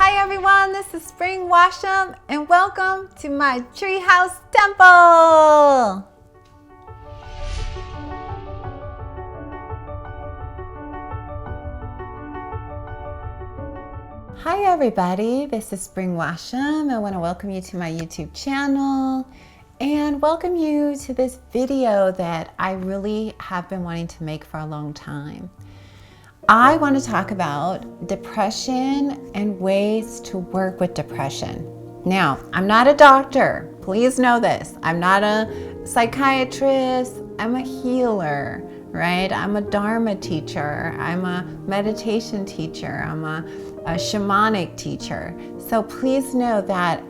Hi everyone, this is Spring Washam and welcome to my treehouse temple. Hi everybody, this is Spring Washam. I want to welcome you to my YouTube channel and welcome you to this video that I really have been wanting to make for a long time. I want to talk about depression and ways to work with depression. Now, I'm not a doctor. Please know this. I'm not a psychiatrist. I'm a healer, right? I'm a Dharma teacher. I'm a meditation teacher. I'm a shamanic teacher. So please know that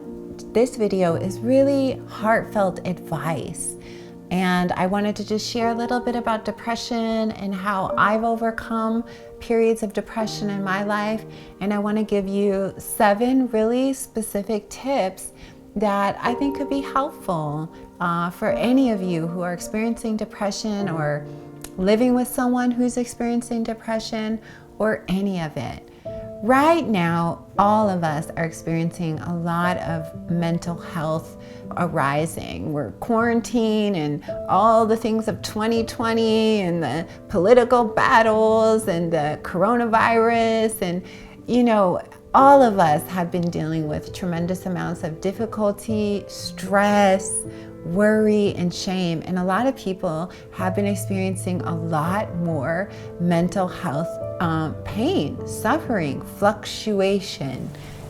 this video is really heartfelt advice. And I wanted to just share a little bit about depression and how I've overcome periods of depression in my life. And I want to give you 7 really specific tips that I think could be helpful for any of you who are experiencing depression or living with someone who's experiencing depression or any of it. Right now, all of us are experiencing a lot of mental health arising. We're quarantined and all the things of 2020 and the political battles and the coronavirus, and all of us have been dealing with tremendous amounts of difficulty, stress, worry, and shame. And a lot of people have been experiencing a lot more mental health pain, suffering, fluctuation,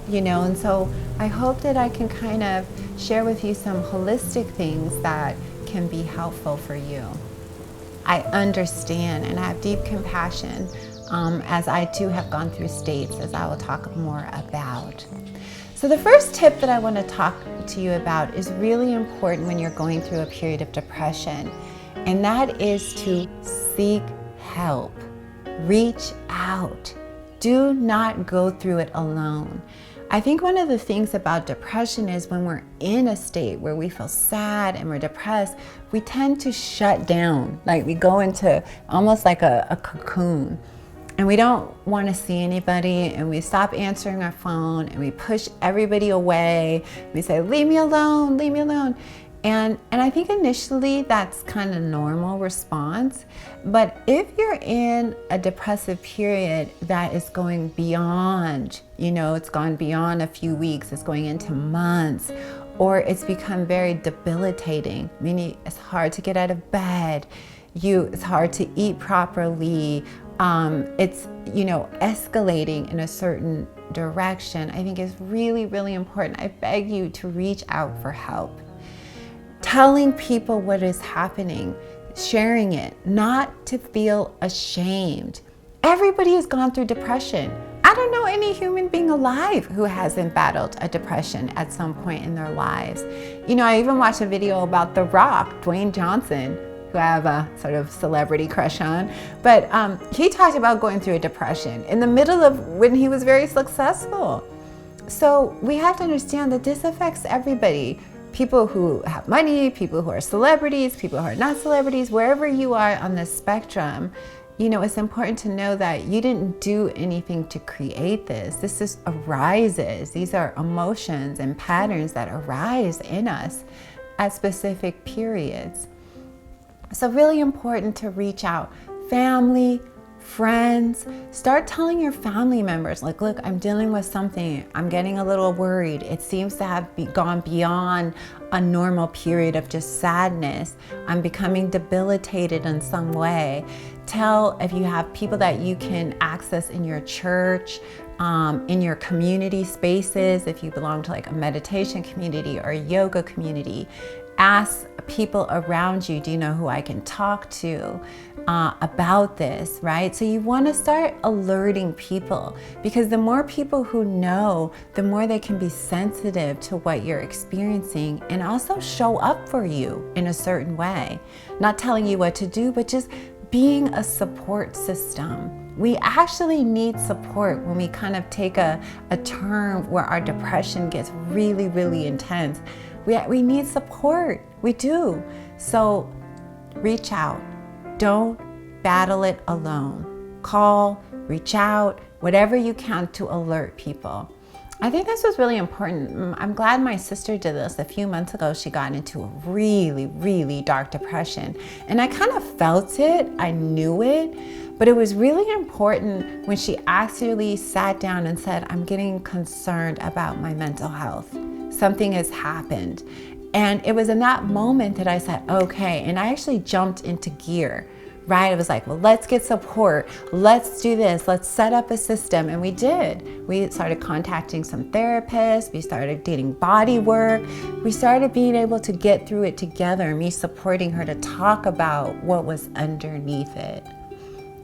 and so I hope that I can kind of share with you some holistic things that can be helpful for you. I understand and I have deep compassion as I too have gone through states, as I will talk more about. So the first tip that I want to talk to you about is really important when you're going through a period of depression, and that is to seek help. Reach out. Do not go through it alone. I think one of the things about depression is when we're in a state where we feel sad and we're depressed, we tend to shut down. Like we go into almost like a cocoon. And we don't want to see anybody, and we stop answering our phone, and we push everybody away. We say, leave me alone, leave me alone. And I think initially that's kind of normal response. But if you're in a depressive period that is going beyond, it's gone beyond a few weeks, it's going into months, or it's become very debilitating, meaning it's hard to get out of bed, it's hard to eat properly, it's escalating in a certain direction, I think is really, really important. I beg you to reach out for help. Telling people what is happening, sharing it, not to feel ashamed. Everybody has gone through depression. I don't know any human being alive who hasn't battled a depression at some point in their lives. I even watched a video about The Rock, Dwayne Johnson, who I have a sort of celebrity crush on, but he talked about going through a depression in the middle of when he was very successful. So we have to understand that this affects everybody. People who have money, people who are celebrities, people who are not celebrities, wherever you are on the spectrum, it's important to know that you didn't do anything to create this. This just arises. These are emotions and patterns that arise in us at specific periods. So really important to reach out. Family, friends, start telling your family members, like, look, I'm dealing with something. I'm getting a little worried. It seems to have gone beyond a normal period of just sadness. I'm becoming debilitated in some way. Tell if you have people that you can access in your church, in your community spaces, if you belong to like a meditation community or a yoga community. Ask people around you, do you know who I can talk to about this, right? So you want to start alerting people, because the more people who know, the more they can be sensitive to what you're experiencing and also show up for you in a certain way. Not telling you what to do, but just being a support system. We actually need support when we kind of take a turn where our depression gets really, really intense. We need support. We do. So reach out. Don't battle it alone. Call, reach out, whatever you can to alert people. I think this was really important. I'm glad my sister did this. A few months ago, she got into a really, really dark depression. And I kind of felt it, I knew it, but it was really important when she actually sat down and said, I'm getting concerned about my mental health. Something has happened. And it was in that moment that I said, okay, and I actually jumped into gear. Right? It was like, well, let's get support. Let's do this. Let's set up a system. And we did. We started contacting some therapists. We started doing body work. We started being able to get through it together, me supporting her to talk about what was underneath it.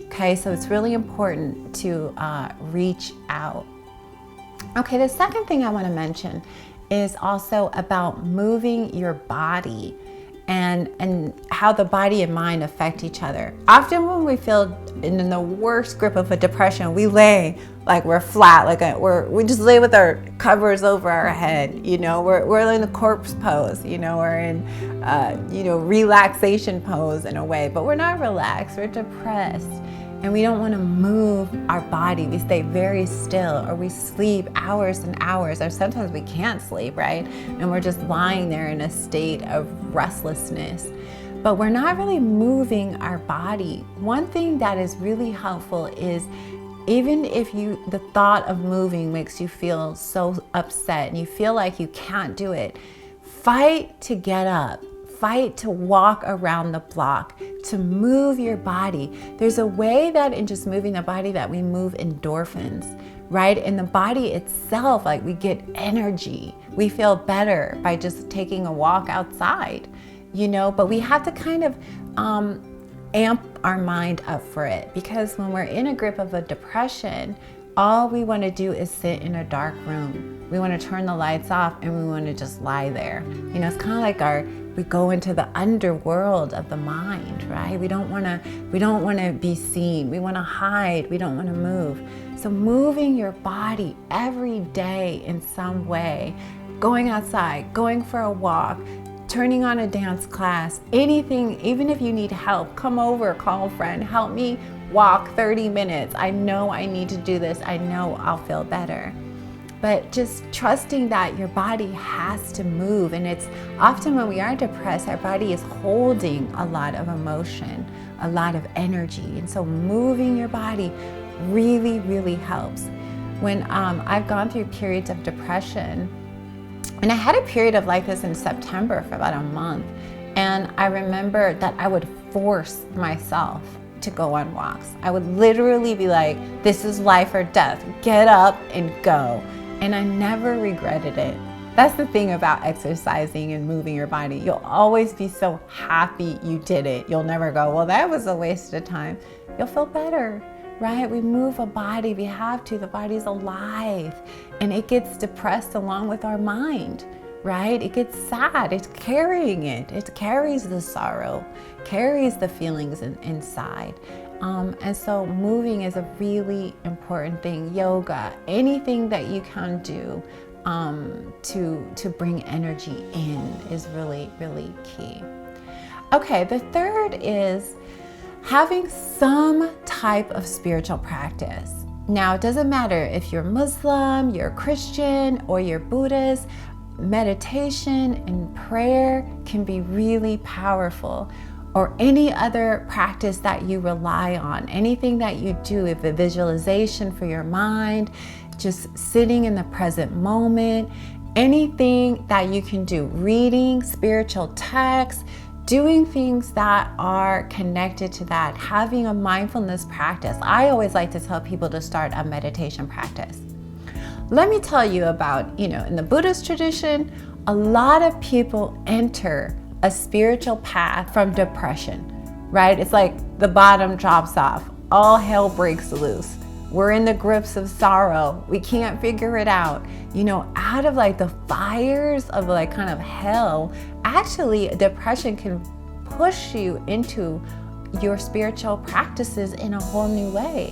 Okay, so it's really important to reach out. Okay, the second thing I want to mention is also about moving your body and how the body and mind affect each other. Often when we feel in the worst grip of a depression, we lay like we're flat, like we just lay with our covers over our head. You know, we're in the corpse pose. You know, we're in relaxation pose in a way, but we're not relaxed. We're depressed. And we don't want to move our body. We stay very still, or we sleep hours and hours, or sometimes we can't sleep, right? And we're just lying there in a state of restlessness. But we're not really moving our body. One thing that is really helpful is, even if the thought of moving makes you feel so upset and you feel like you can't do it, fight to get up. Fight to walk around the block, to move your body. There's a way that in just moving the body that we move endorphins, right? In the body itself, like we get energy. We feel better by just taking a walk outside, you know, but we have to kind of amp our mind up for it, because when we're in a grip of a depression, all we want to do is sit in a dark room. We want to turn the lights off and we want to just lie there. You know, it's kind of like we go into the underworld of the mind, right? We don't want to be seen. We want to hide. We don't want to move. So moving your body every day in some way, going outside, going for a walk, turning on a dance class, anything, even if you need help, come over, call a friend, help me walk 30 minutes. I know I need to do this. I know I'll feel better. But just trusting that your body has to move. And it's often when we are depressed, our body is holding a lot of emotion, a lot of energy. And so moving your body really, really helps. When I've gone through periods of depression, and I had a period of like this in September for about a month. And I remember that I would force myself to go on walks. I would literally be like, this is life or death. Get up and go. And I never regretted it. That's the thing about exercising and moving your body. You'll always be so happy you did it. You'll never go, well, that was a waste of time. You'll feel better, right? We move a body, we have to. The body's alive and it gets depressed along with our mind, right? It gets sad, it's carrying it. It carries the sorrow, carries the feelings inside. And so moving is a really important thing. Yoga, anything that you can do to bring energy in is really, really key. Okay, the third is having some type of spiritual practice. Now, it doesn't matter if you're Muslim, you're Christian, or you're Buddhist. Meditation and prayer can be really powerful, or any other practice that you rely on, anything that you do, if a visualization for your mind, just sitting in the present moment, anything that you can do, reading spiritual texts, doing things that are connected to that, having a mindfulness practice. I always like to tell people to start a meditation practice. Let me tell you about, in the Buddhist tradition, a lot of people enter a spiritual path from depression, right? It's like the bottom drops off. All hell breaks loose. We're in the grips of sorrow. We can't figure it out. Out of like the fires of like kind of hell, actually depression can push you into your spiritual practices in a whole new way.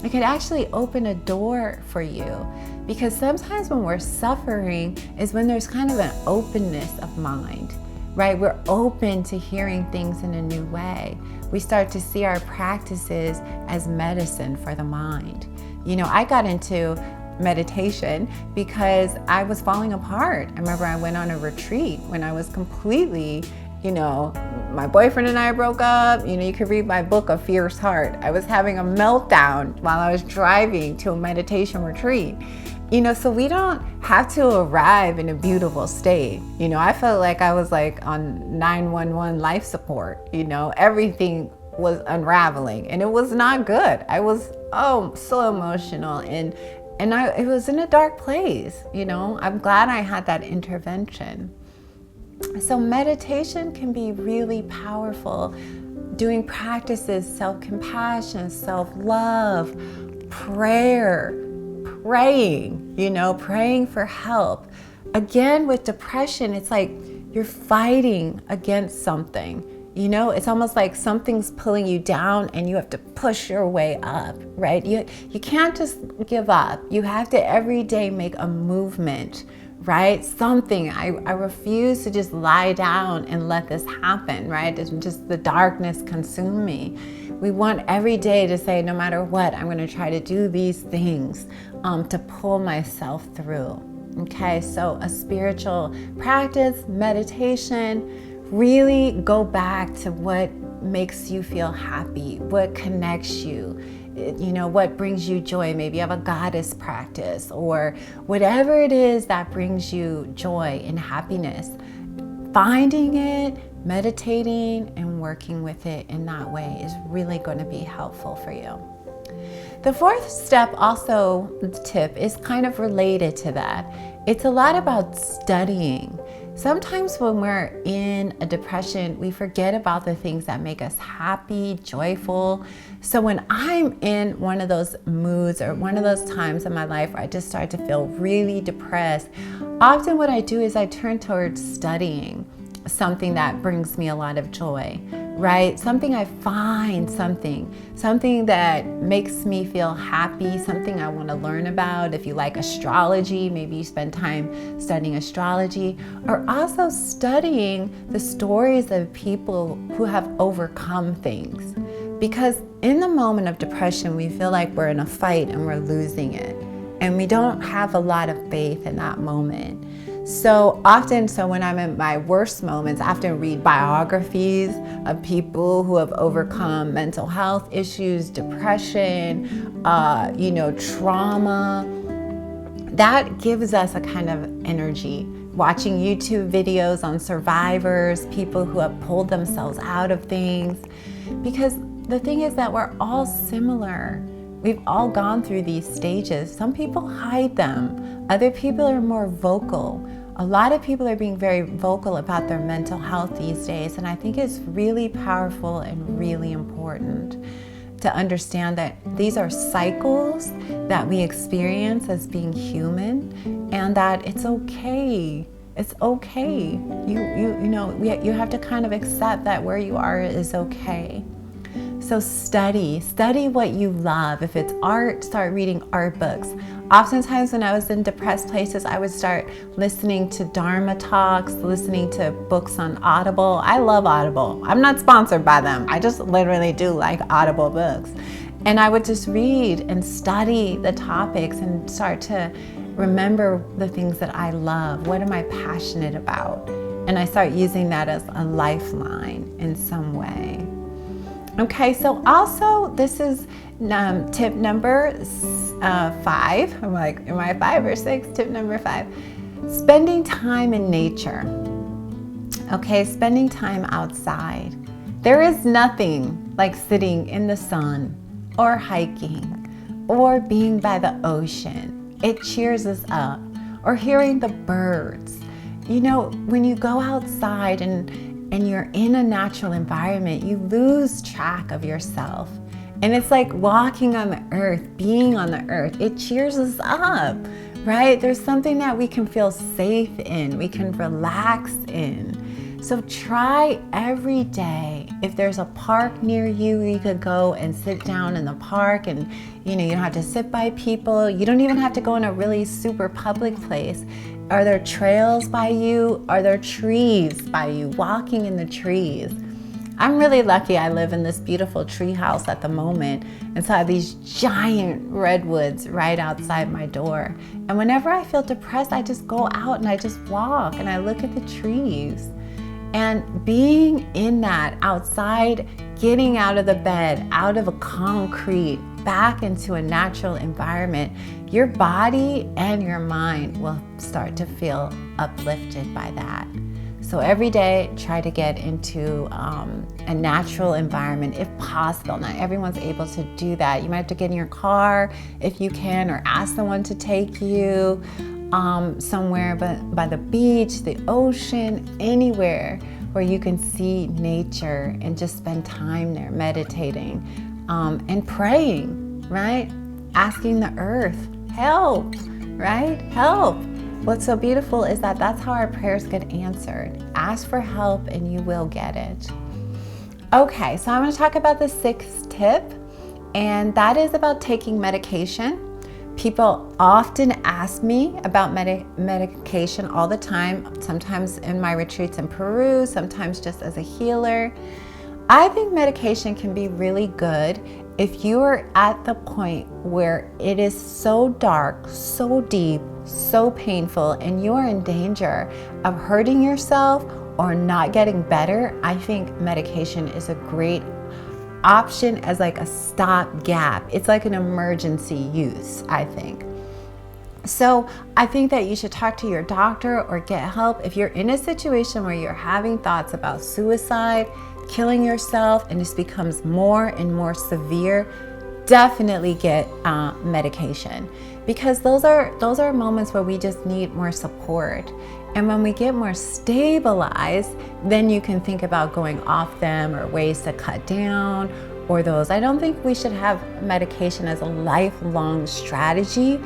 It can actually open a door for you, because sometimes when we're suffering is when there's kind of an openness of mind, right? We're open to hearing things in a new way. We start to see our practices as medicine for the mind. I got into meditation because I was falling apart. I remember I went on a retreat when I was completely, my boyfriend and I broke up. You could read my book, A Fierce Heart. I was having a meltdown while I was driving to a meditation retreat. So we don't have to arrive in a beautiful state. I felt like I was like on 911 life support. Everything was unraveling and it was not good. I was so emotional and it was in a dark place. I'm glad I had that intervention. So meditation can be really powerful. Doing practices, self-compassion, self-love, praying, praying for help. Again, with depression, it's like you're fighting against something. It's almost like something's pulling you down and you have to push your way up, right? You can't just give up. You have to every day make a movement, right? Something. I refuse to just lie down and let this happen, right? It's just the darkness consume me. We want every day to say, no matter what, I'm going to try to do these things to pull myself through. Okay, so a spiritual practice, meditation, really go back to what makes you feel happy, what connects you, what brings you joy. Maybe you have a goddess practice or whatever it is that brings you joy and happiness. Finding it, meditating, and working with it in that way is really going to be helpful for you. The fourth step, also tip, is kind of related to that. It's a lot about studying. Sometimes when we're in a depression, we forget about the things that make us happy, joyful. So when I'm in one of those moods or one of those times in my life where I just start to feel really depressed, often what I do is I turn towards studying something that brings me a lot of joy, right? Something I find, something that makes me feel happy, something I want to learn about. If you like astrology, maybe you spend time studying astrology, or also studying the stories of people who have overcome things. Because in the moment of depression, we feel like we're in a fight and we're losing it. And we don't have a lot of faith in that moment. So when I'm in my worst moments, I often read biographies of people who have overcome mental health issues, depression, trauma. That gives us a kind of energy. Watching YouTube videos on survivors, people who have pulled themselves out of things. Because the thing is that we're all similar. We've all gone through these stages. Some people hide them. Other people are more vocal. A lot of people are being very vocal about their mental health these days, and I think it's really powerful and really important to understand that these are cycles that we experience as being human, and that it's okay. It's okay. You have to kind of accept that where you are is okay. So study what you love. If it's art, start reading art books. Oftentimes when I was in depressed places, I would start listening to Dharma talks, listening to books on Audible. I love Audible. I'm not sponsored by them. I just literally do like Audible books. And I would just read and study the topics and start to remember the things that I love. What am I passionate about? And I start using that as a lifeline in some way. Okay, so also this is tip number 5. I'm like, am I 5 or 6? Tip number 5, spending time in nature. Okay, spending time outside. There is nothing like sitting in the sun or hiking or being by the ocean. It cheers us up. Or hearing the birds. When you go outside and you're in a natural environment, you lose track of yourself. And it's like walking on the earth, being on the earth. It cheers us up, right? There's something that we can feel safe in, we can relax in. So try every day. If there's a park near you, you could go and sit down in the park and you don't have to sit by people. You don't even have to go in a really super public place. Are there trails by you? Are there trees by you? Walking in the trees. I'm really lucky I live in this beautiful tree house at the moment, and so I have these giant redwoods right outside my door. And whenever I feel depressed, I just go out and I just walk and I look at the trees. And being in that outside, getting out of the bed, out of a concrete, back into a natural environment, your body and your mind will start to feel uplifted by that. So every day, try to get into a natural environment if possible. Not everyone's able to do that. You might have to get in your car if you can, or ask someone to take you somewhere by the beach, the ocean, anywhere where you can see nature and just spend time there meditating and praying, right? Asking the earth, help, right? Help. What's so beautiful is that that's how our prayers get answered. Ask for help and you will get it. Okay, so I'm going to talk about the 6th tip, and that is about taking medication. People often ask me about medication all the time, sometimes in my retreats in Peru, sometimes just as a healer. I think medication can be really good if you are at the point where it is so dark, so deep, so painful, and you are in danger of hurting yourself or not getting better. I think medication is a great option as like a stopgap. It's like an emergency use, I think. So I think that you should talk to your doctor or get help. If you're in a situation where you're having thoughts about suicide, killing yourself, and this becomes more and more severe, definitely get medication, because those are moments where we just need more support. And when we get more stabilized, then you can think about going off them or ways to cut down or those. I don't think we should have medication as a lifelong strategy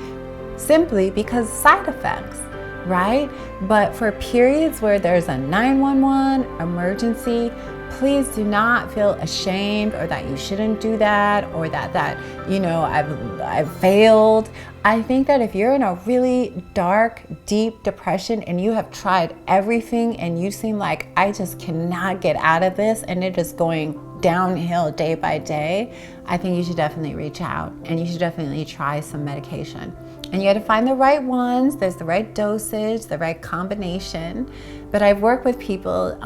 simply because side effects, right? But for periods where there's a 911 emergency, please do not feel ashamed or that you shouldn't do that or that I've failed. I think that if you're in a really dark, deep depression and you have tried everything and you seem like I just cannot get out of this and it is going downhill day by day, I think you should definitely reach out and you should definitely try some medication. And you got to find the right ones. There's the right dosage, the right combination. But I've worked with people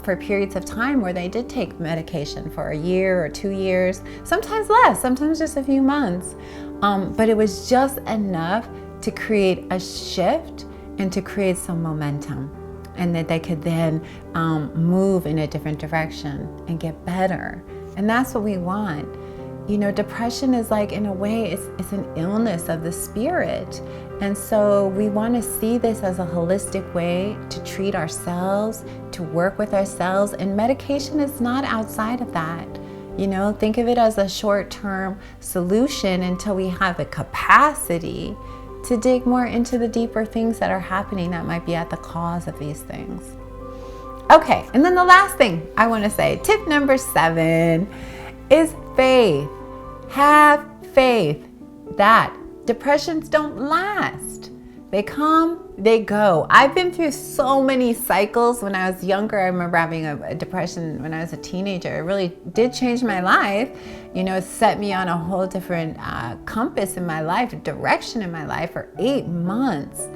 for periods of time where they did take medication for a year or 2 years, sometimes less, sometimes just a few months. But it was just enough to create a shift and to create some momentum, and that they could then move in a different direction and get better. And that's what we want. You know, depression is like, in a way, it's an illness of the spirit. And so we want to see this as a holistic way to treat ourselves, to work with ourselves. And medication is not outside of that. You know, think of it as a short-term solution until we have the capacity to dig more into the deeper things that are happening that might be at the cause of these things. Okay, and then the last thing I want to say, tip number 7, is faith. Have faith that depressions don't last. They come, they go. I've been through so many cycles. When I was younger, I remember having a depression when I was a teenager. It really did change my life. You know, it set me on a whole different compass in my life, a direction in my life for 8 months.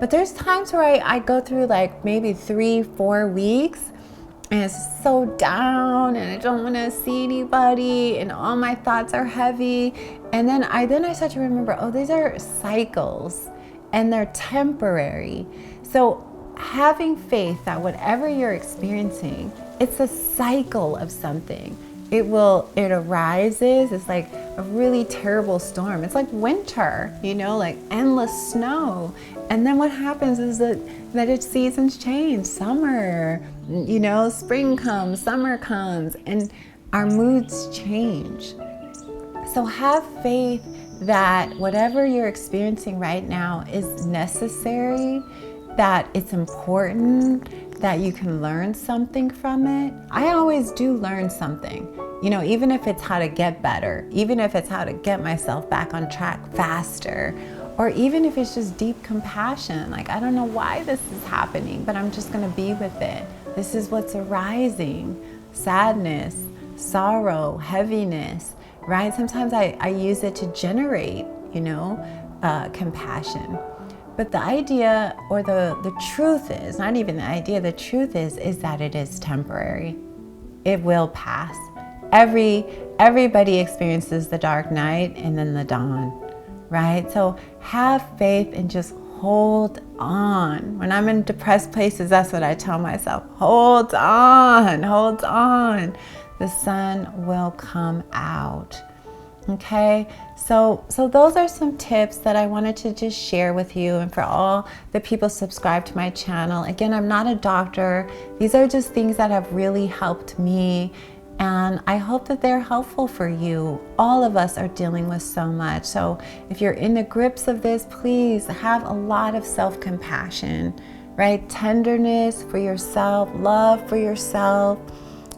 But there's times where I go through like maybe 3-4 weeks and it's so down and I don't want to see anybody and all my thoughts are heavy. And then I start to remember, oh, these are cycles and they're temporary. So having faith that whatever you're experiencing, it's a cycle of something. It arises, it's like a really terrible storm. It's like winter, you know, like endless snow. And then what happens is that its seasons change. Summer, you know, spring comes, summer comes, and our moods change. So have faith that whatever you're experiencing right now is necessary, that it's important, that you can learn something from it. I always do learn something, you know, even if it's how to get better, even if it's how to get myself back on track faster, or even if it's just deep compassion. Like, I don't know why this is happening, but I'm just going to be with it. This is what's arising. sadness, sorrow, heaviness, right? Sometimes I use it to generate, compassion. But the idea, or the truth is, not even the idea, the truth is that it is temporary. It will pass. Everybody experiences the dark night and then the dawn, right? So have faith and just hold on. When I'm in depressed places, that's what I tell myself. Hold on, hold on. The sun will come out. Okay, so those are some tips that I wanted to just share with you, and for all the people subscribed to my channel. Again, I'm not a doctor. These are just things that have really helped me, and I hope that they're helpful for you. All of us are dealing with so much. So if you're in the grips of this, please have a lot of self-compassion, right? Tenderness for yourself, love for yourself.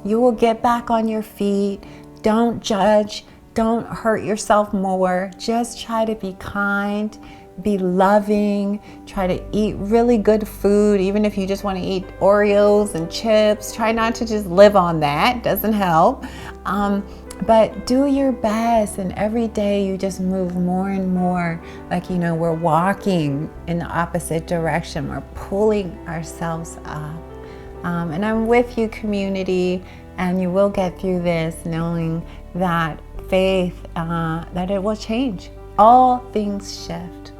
You will get back on your feet. Don't judge. Don't hurt yourself more. Just try to be kind, be loving, try to eat really good food. Even if you just want to eat Oreos and chips, try not to just live on that. Doesn't help. But do your best, and every day you just move more and more. Like, we're walking in the opposite direction. We're pulling ourselves up. And I'm with you, community, and you will get through this knowing that faith, that it will change. All things shift.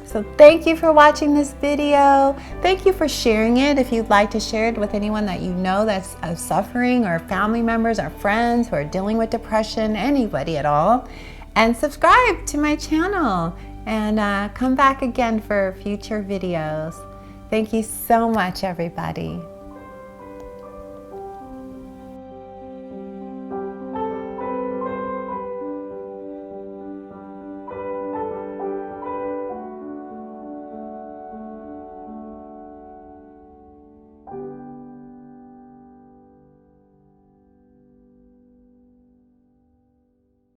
So thank you for watching this video. Thank you for sharing it. If you'd like to share it with anyone that you know that's suffering, or family members or friends who are dealing with depression, anybody at all. And subscribe to my channel, and come back again for future videos. Thank you so much, everybody.